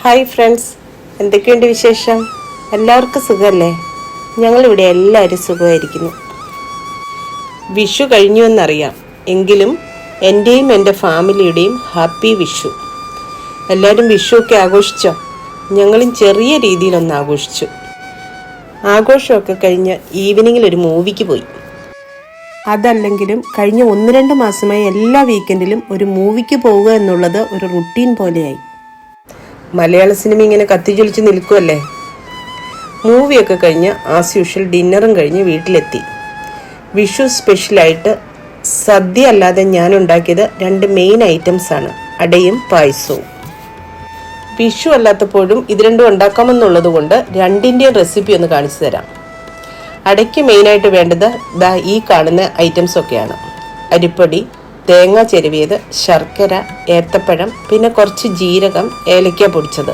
Hi friends, എന്തൊക്കെയുണ്ട് വിശേഷം? എല്ലാവർക്കും സുഖമല്ലേ? ഞങ്ങളിവിടെ എല്ലാവരും സുഖമായിരിക്കുന്നു. വിഷു കഴിഞ്ഞു എന്നറിയാം, എങ്കിലും എൻ്റെയും എൻ്റെ ഫാമിലിയുടെയും ഹാപ്പി വിഷു. എല്ലാവരും വിഷുവൊക്കെ ആഘോഷിച്ചോ? ഞങ്ങളും ചെറിയ രീതിയിലൊന്ന് ആഘോഷിച്ചു. ആഘോഷമൊക്കെ കഴിഞ്ഞ് ഈവനിങ്ങിൽ ഒരു മൂവിക്ക് പോയി. അതല്ലെങ്കിലും കഴിഞ്ഞ 1-2 മാസമായി എല്ലാ വീക്കെൻഡിലും ഒരു മൂവിക്ക് പോവുക എന്നുള്ളത് ഒരു റുട്ടീൻ പോലെയായി. മലയാള സിനിമ ഇങ്ങനെ കത്തിജ്വലിച്ച് നിൽക്കുമല്ലേ. മൂവിയൊക്കെ കഴിഞ്ഞ് ആസ് യൂഷ്വൽ ഡിന്നറും കഴിഞ്ഞ് വീട്ടിലെത്തി. വിഷു സ്പെഷ്യലായിട്ട് സദ്യ അല്ലാതെ ഞാൻ ഉണ്ടാക്കിയത് 2 മെയിൻ ഐറ്റംസാണ്, അടയും പായസവും. വിഷു അല്ലാത്തപ്പോഴും ഇത് രണ്ടും ഉണ്ടാക്കാമെന്നുള്ളത് കൊണ്ട് രണ്ടിൻ്റെയും റെസിപ്പി ഒന്ന് കാണിച്ചു തരാം. അടയ്ക്ക് മെയിനായിട്ട് വേണ്ടത് ഈ കാണുന്ന ഐറ്റംസൊക്കെയാണ്: അരിപ്പൊടി, തേങ്ങ ചെരുവിയത്, ശർക്കര, ഏത്തപ്പഴം, പിന്നെ കുറച്ച് ജീരകം, ഏലക്ക പൊടിച്ചത്.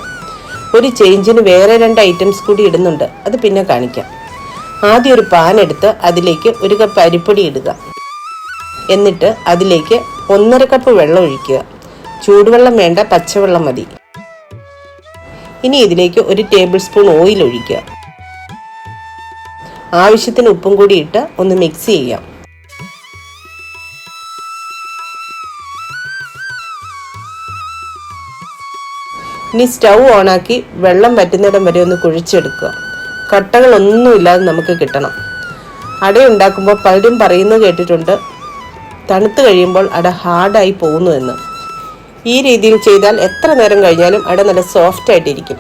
ഒരു ചേഞ്ചിന് വേറെ 2 ഐറ്റംസ് കൂടി ഇടുന്നുണ്ട്, അത് പിന്നെ കാണിക്കാം. ആദ്യം ഒരു പാൻ എടുത്ത് അതിലേക്ക് 1 കപ്പ് അരിപ്പൊടി ഇടുക. എന്നിട്ട് അതിലേക്ക് 1.5 കപ്പ് വെള്ളം ഒഴിക്കുക. ചൂടുവെള്ളം വേണ്ട, പച്ചവെള്ളം മതി. ഇനി ഇതിലേക്ക് 1 ടേബിൾ സ്പൂൺ ഓയിൽ ഒഴിക്കുക. ആവശ്യത്തിന് ഉപ്പും കൂടി ഇട്ട് ഒന്ന് മിക്സ് ചെയ്യാം. ഇനി സ്റ്റൗ ഓണാക്കി വെള്ളം വറ്റുന്നിടം വരെ ഒന്ന് കുഴിച്ചെടുക്കുക. കട്ടകളൊന്നുമില്ലാതെ നമുക്ക് കിട്ടണം. അട ഉണ്ടാക്കുമ്പോൾ പലരും പറയുന്നത് കേട്ടിട്ടുണ്ട്, തണുത്ത് കഴിയുമ്പോൾ അട ഹാർഡായി പോകുന്നു എന്ന്. ഈ രീതിയിൽ ചെയ്താൽ എത്ര നേരം കഴിഞ്ഞാലും അട നല്ല സോഫ്റ്റ് ആയിട്ടിരിക്കും.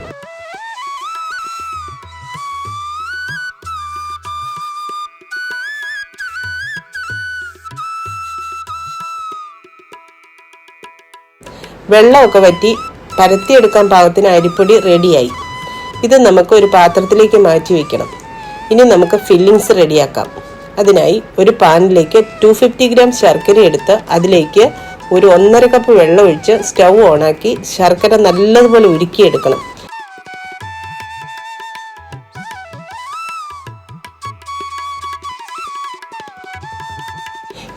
വെള്ളമൊക്കെ വറ്റി പരത്തിയെടുക്കാൻ പാകത്തിന് അരിപ്പൊടി റെഡിയായി. ഇത് നമുക്ക് ഒരു പാത്രത്തിലേക്ക് മാറ്റി വയ്ക്കണം. ഇനി നമുക്ക് ഫില്ലിങ്സ് റെഡിയാക്കാം. അതിനായി ഒരു പാനിലേക്ക് 250 ഗ്രാം ശർക്കര എടുത്ത് അതിലേക്ക് ഒരു 1.5 കപ്പ് വെള്ളം ഒഴിച്ച് സ്റ്റൗ ഓണാക്കി ശർക്കര നല്ലതുപോലെ ഉരുക്കിയെടുക്കണം.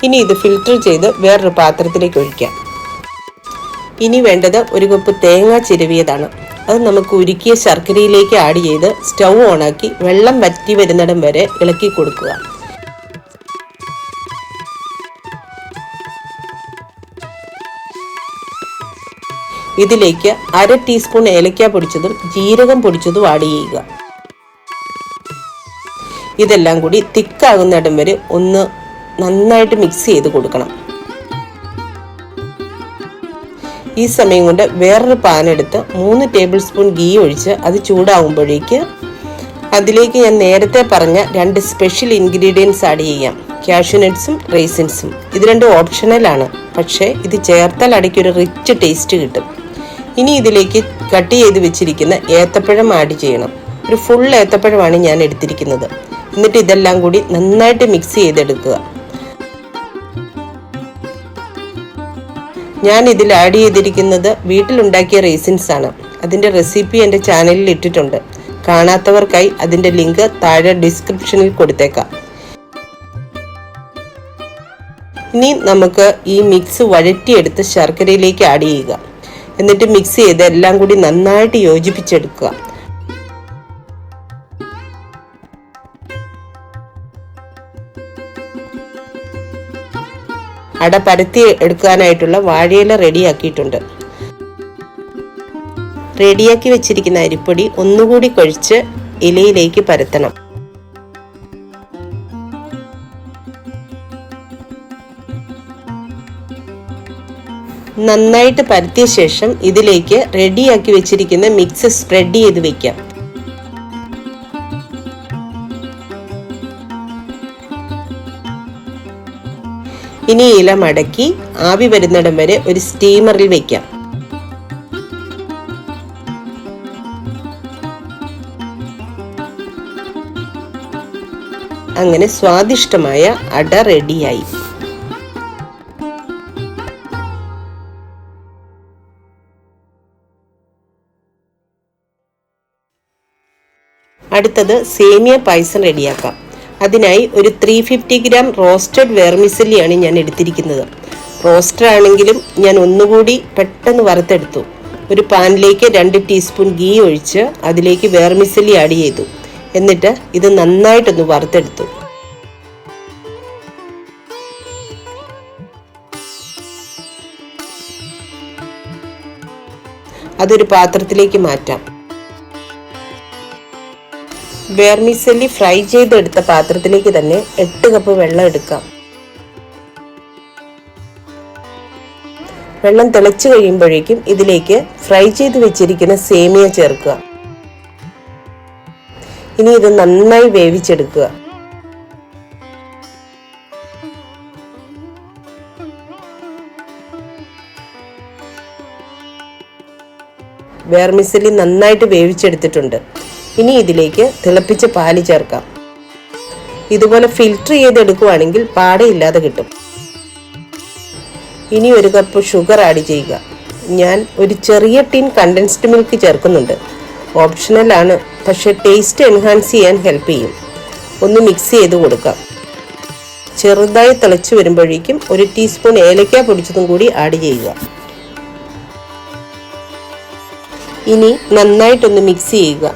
ഇനി ഇത് ഫിൽറ്റർ ചെയ്ത് വേറൊരു പാത്രത്തിലേക്ക് ഒഴിക്കാം. ഇനി വേണ്ടത് 1 കപ്പ് തേങ്ങ ചിരവിയതാണ്. അത് നമുക്ക് ഉരുക്കിയ ശർക്കരയിലേക്ക് ആഡ് ചെയ്ത് സ്റ്റൗ ഓണാക്കി വെള്ളം വറ്റി വരുന്നിടം വരെ ഇളക്കി കൊടുക്കുക. ഇതിലേക്ക് 1/2 ടീസ്പൂൺ ഏലക്ക പൊടിച്ചതും ജീരകം പൊടിച്ചതും ആഡ് ചെയ്യുക. ഇതെല്ലാം കൂടി തിക്കാകുന്നിടം വരെ ഒന്ന് നന്നായിട്ട് മിക്സ് ചെയ്ത് കൊടുക്കണം. ഈ സമയം കൊണ്ട് വേറൊരു പാൻ എടുത്ത് 3 ടേബിൾ സ്പൂൺ ഗീ ഒഴിച്ച് അത് ചൂടാകുമ്പോഴേക്ക് അതിലേക്ക് ഞാൻ നേരത്തെ പറഞ്ഞ 2 സ്പെഷ്യൽ ഇൻഗ്രീഡിയൻസ് ആഡ് ചെയ്യാം: കാഷ്യൂനട്ട്സും റൈസിൻസും. ഇത് രണ്ടും ഓപ്ഷണലാണ്, പക്ഷേ ഇത് ചേർത്താൽ അടയ്ക്കൊരു റിച്ച് ടേസ്റ്റ് കിട്ടും. ഇനി ഇതിലേക്ക് കട്ട് ചെയ്ത് വെച്ചിരിക്കുന്ന ഏത്തപ്പഴം ആഡ് ചെയ്യണം. ഒരു ഫുൾ ഏത്തപ്പഴമാണ് ഞാൻ എടുത്തിരിക്കുന്നത്. എന്നിട്ട് ഇതെല്ലാം കൂടി നന്നായിട്ട് മിക്സ് ചെയ്തെടുക്കുക. ഞാൻ ഇതിൽ ആഡ് ചെയ്തിരിക്കുന്നത് വീട്ടിലുണ്ടാക്കിയ റൈസിൻസ് ആണ്. അതിൻ്റെ റെസിപ്പി എൻ്റെ ചാനലിൽ ഇട്ടിട്ടുണ്ട്. കാണാത്തവർക്കായി അതിൻ്റെ ലിങ്ക് താഴെ ഡിസ്ക്രിപ്ഷനിൽ കൊടുത്തേക്കാം. ഇനി നമുക്ക് ഈ മിക്സ് വഴറ്റിയെടുത്ത് ശർക്കരയിലേക്ക് ആഡ് ചെയ്യുക. എന്നിട്ട് മിക്സ് ചെയ്ത് എല്ലാം കൂടി നന്നായിട്ട് യോജിപ്പിച്ചെടുക്കുക. അട പരത്തി എടുക്കാനായിട്ടുള്ള വാഴയില റെഡിയാക്കിയിട്ടുണ്ട്. റെഡിയാക്കി വെച്ചിരിക്കുന്ന അരിപ്പൊടി ഒന്നുകൂടി കുഴച്ച് ഇലയിലേക്ക് പരത്തണം. നന്നായിട്ട് പരത്തിയ ശേഷം ഇതിലേക്ക് റെഡിയാക്കി വെച്ചിരിക്കുന്ന മിക്സ് സ്പ്രെഡ് ചെയ്ത് വെക്കാം. ഇനി ഇല മടക്കി ആവി വരുന്നിടം വരെ ഒരു സ്റ്റീമറിൽ വെക്കാം. അങ്ങനെ സ്വാദിഷ്ടമായ അട റെഡിയായി. അടുത്തത് സേമിയ പായസം റെഡിയാക്കാം. അതിനായി ഒരു 350 ഗ്രാം റോസ്റ്റഡ് വെർമിസെല്ലിയാണ് ഞാൻ എടുത്തിരിക്കുന്നത്. റോസ്റ്റർ ആണെങ്കിലും ഞാൻ ഒന്നുകൂടി പെട്ടെന്ന് വറുത്തെടുത്തു. ഒരു പാനിലേക്ക് 2 ടീസ്പൂൺ ഗീ ഒഴിച്ച് അതിലേക്ക് വെർമിസെല്ലി ആഡ് ചെയ്തു. എന്നിട്ട് ഇത് നന്നായിട്ടൊന്ന് വറുത്തെടുത്തു. അതൊരു പാത്രത്തിലേക്ക് മാറ്റാം. വെർമിസെല്ലി ഫ്രൈ ചെയ്തെടുത്ത പാത്രത്തിലേക്ക് തന്നെ 8 കപ്പ് വെള്ളം എടുക്കാം. വെള്ളം തിളച്ചു കഴിയുമ്പോഴേക്കും ഇതിലേക്ക് ഫ്രൈ ചെയ്ത് വെച്ചിരിക്കുന്ന സേമിയ ചേർക്കുക. ഇനി ഇത് നന്നായി വേവിച്ചെടുക്കുക. വെർമിസെല്ലി നന്നായിട്ട് വേവിച്ചെടുത്തിട്ടുണ്ട്. ഇനി ഇതിലേക്ക് തിളപ്പിച്ച പാല് ചേർക്കാം. ഇതുപോലെ ഫിൽറ്റർ ചെയ്തെടുക്കുകയാണെങ്കിൽ പാടയില്ലാതെ കിട്ടും. ഇനി 1 കപ്പ് ഷുഗർ ആഡ് ചെയ്യുക. ഞാൻ ഒരു ചെറിയ ടിൻ കണ്ടൻസ്ഡ് മിൽക്ക് ചേർക്കുന്നുണ്ട്. ഓപ്ഷണൽ ആണ്, പക്ഷേ ടേസ്റ്റ് എൻഹാൻസ് ചെയ്യാൻ ഹെൽപ്പ് ചെയ്യും. ഒന്ന് മിക്സ് ചെയ്ത് കൊടുക്കാം. ചെറുതായി തിളച്ചു വരുമ്പോഴേക്കും 1 ടീസ്പൂൺ ഏലക്ക പൊടിച്ചതും കൂടി ആഡ് ചെയ്യുക. ഇനി നന്നായിട്ടൊന്ന് മിക്സ് ചെയ്യുക.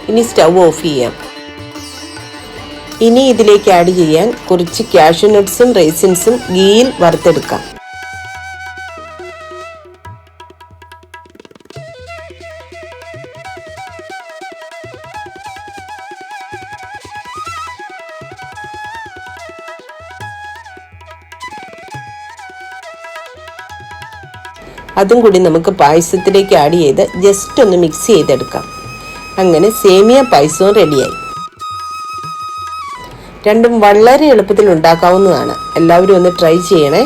ഇനി സ്റ്റൗ ഓഫ് ചെയ്യാം. ഇനി ഇതിലേക്ക് ആഡ് ചെയ്യാൻ കുറച്ച് കാഷ്യൂ നട്ട്സും റൈസിൻസും ഗീയിൽ വറുത്തെടുക്കാം. അതും കൂടി നമുക്ക് പായസത്തിലേക്ക് ആഡ് ചെയ്ത് ജസ്റ്റ് ഒന്ന് മിക്സ് ചെയ്തെടുക്കാം. അങ്ങനെ സേമിയ പായസവും റെഡിയായി. രണ്ടും വളരെ എളുപ്പത്തിൽ ഉണ്ടാക്കാവുന്നതാണ്. എല്ലാവരും ഒന്ന് ട്രൈ ചെയ്യണേ.